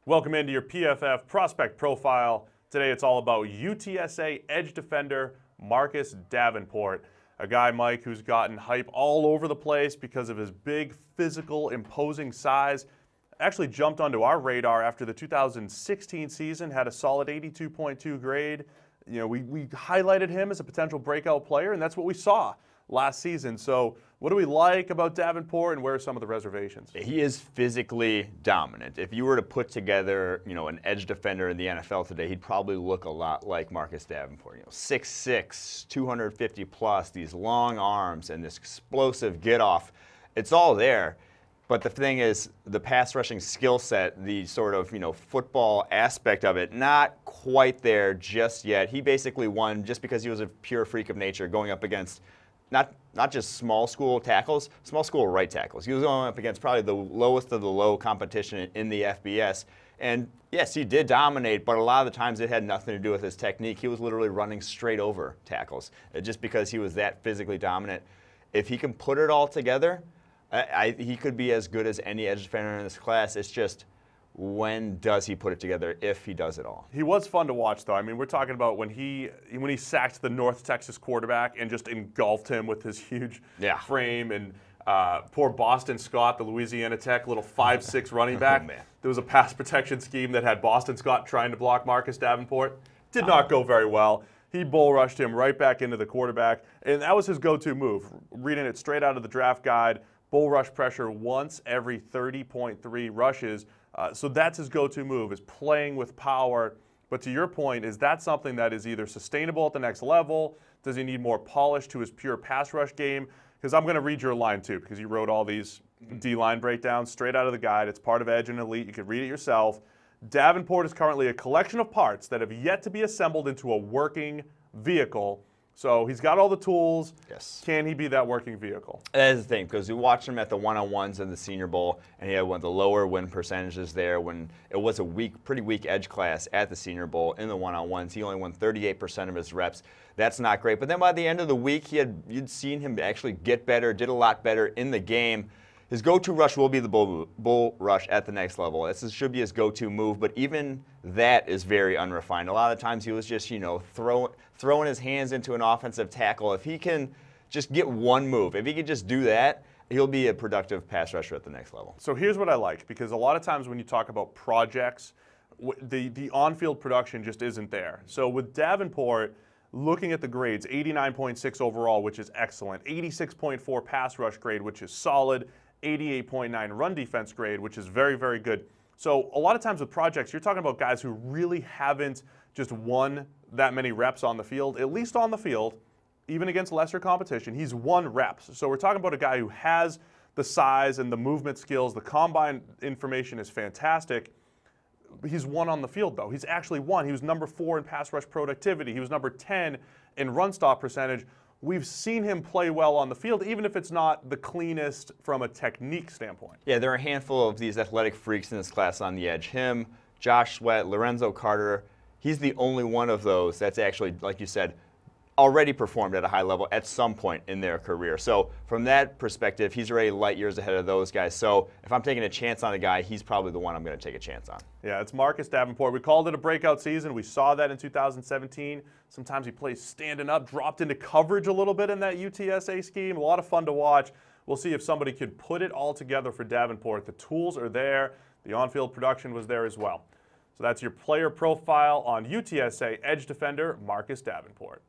Welcome into your PFF prospect profile. Today it's all about UTSA edge defender Marcus Davenport, a guy, Mike, who's gotten hype all over the place because of his big, physical, imposing size. Actually jumped onto our radar after the 2016 season, had a solid 82.2 grade. You know, we highlighted him as a potential breakout player, and that's what we saw last season. So what do we like about Davenport, and where are some of the reservations? He is physically dominant. If you were to put together, an edge defender in the NFL today, he'd probably look a lot like Marcus Davenport. 6'6", 250 plus, these long arms and this explosive get off. It's all there. But the thing is, the pass rushing skill set, the sort of, football aspect of it, not quite there just yet. He basically won just because he was a pure freak of nature going up against not just small school tackles, small school right tackles. He was going up against probably the lowest of the low competition in the FBS. And yes, he did dominate, but a lot of the times it had nothing to do with his technique. He was literally running straight over tackles just because he was that physically dominant. If he can put it all together, he could be as good as any edge defender in this class. It's just, when does he put it together, if he does it all? He was fun to watch, though. I mean, we're talking about when he sacked the North Texas quarterback and just engulfed him with his huge frame. And poor Boston Scott, the Louisiana Tech, little 5'6" running back. Oh, man. There was a pass protection scheme that had Boston Scott trying to block Marcus Davenport. Did not go very well. He bull rushed him right back into the quarterback, and that was his go-to move. Reading it straight out of the draft guide, bull rush pressure once every 30.3 rushes. So that's his go-to move, is playing with power. But to your point, is that something that is either sustainable at the next level? Does he need more polish to his pure pass rush game? Because I'm going to read your line, too, because you wrote all these D-line breakdowns straight out of the guide. It's part of Edge and Elite. You can read it yourself. Davenport is currently a collection of parts that have yet to be assembled into a working vehicle. So he's got all the tools. Yes. Can he be that working vehicle? That is the thing, because we watched him at the one-on-ones in the Senior Bowl, and he had one of the lower win percentages there when it was a pretty weak edge class at the Senior Bowl in the one-on-ones. He only won 38% of his reps. That's not great. But then by the end of the week, you'd seen him actually get better, did a lot better in the game. His go-to rush will be the bull rush at the next level. This should be his go-to move, but even that is very unrefined. A lot of times he was just, throwing his hands into an offensive tackle. If he can just get one move, if he can just do that, he'll be a productive pass rusher at the next level. So here's what I like, because a lot of times when you talk about projects, the on-field production just isn't there. So with Davenport, looking at the grades, 89.6 overall, which is excellent, 86.4 pass rush grade, which is solid, 88.9 run defense grade, which is very, very good. So a lot of times with projects, you're talking about guys who really haven't just won that many reps on the field, at least on the field, even against lesser competition. He's won reps. So we're talking about a guy who has the size and the movement skills. The combine information is fantastic. He's won on the field, though. He's actually won. He was number 4 in pass rush productivity. He was number 10 in run stop percentage. We've seen him play well on the field, even if it's not the cleanest from a technique standpoint. Yeah, there are a handful of these athletic freaks in this class on the edge. Him, Josh Sweat, Lorenzo Carter. He's the only one of those that's actually, like you said, already performed at a high level at some point in their career. So from that perspective, he's already light years ahead of those guys. So if I'm taking a chance on a guy, he's probably the one I'm going to take a chance on. Yeah, it's Marcus Davenport. We called it a breakout season. We saw that in 2017. Sometimes he plays standing up, dropped into coverage a little bit in that UTSA scheme. A lot of fun to watch. We'll see if somebody could put it all together for Davenport. The tools are there. The on-field production was there as well. So that's your player profile on UTSA edge defender Marcus Davenport.